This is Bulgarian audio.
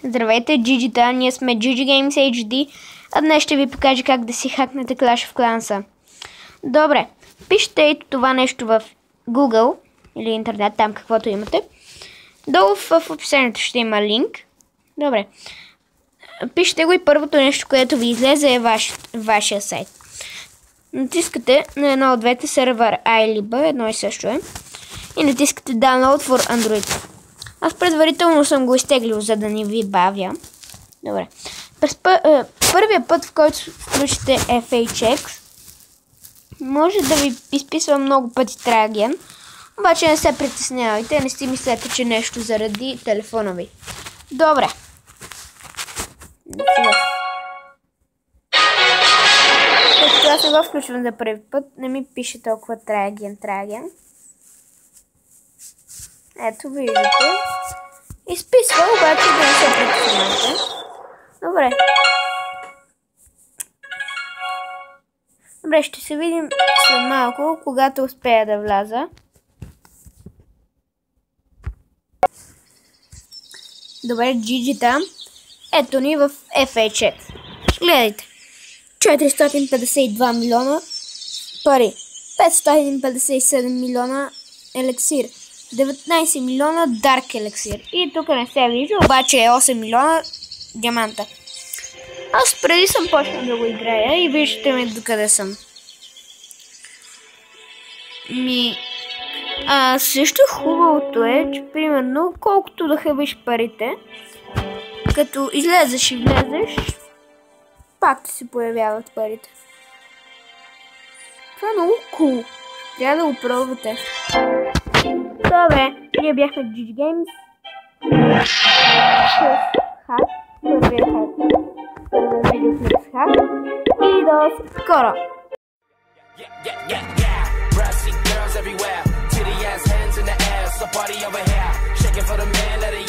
Здравейте, GG-та, ние сме GG Games HD, а днес ще ви покажа как да си хакнете Clash of Clans. Добре, пишете ето това нещо в Google или интернет, там каквото имате. Долу в описанието ще има линк. Добре, пишете го и първото нещо, което ви излезе е вашия сайт. Натискате на едно от двете, сервер A или B, едно и също е. И натискате Download for Android. Аз предварително съм го изтеглил, за да не ви бавя. Добре. През първия път, в който включите FHX, може да ви изписва много пъти Tragen, обаче не се притеснявайте, не си мислете, че нещо заради телефона ви. Добре. Сега се го включвам за първи път, не ми пише толкова Tragen. Ето виждате. Изписва, обаче да не се притеснявате. Добре. Добре, ще се видим след малко, когато успея да вляза. Добре, GG-та. Ето ни в FHX. Гледайте. 452 милиона пари. 557 милиона елексир. 19 милиона Dark елексир. И тук не се вижда, обаче е 8 милиона диаманта. Аз преди съм почнал да го играя и виждате ме докъде съм. Също хубавото е, че примерно колкото да хъбиш парите, като излезеш и влезеш, пак ти се появяват парите. Това е много cool. Трябва да го пробвате. Добре, ние бяхме GG Games. Първият видеоклип с хак. И до скоро! Everywhere, titty ass hands in the air, so party over here, shaking for the man, let it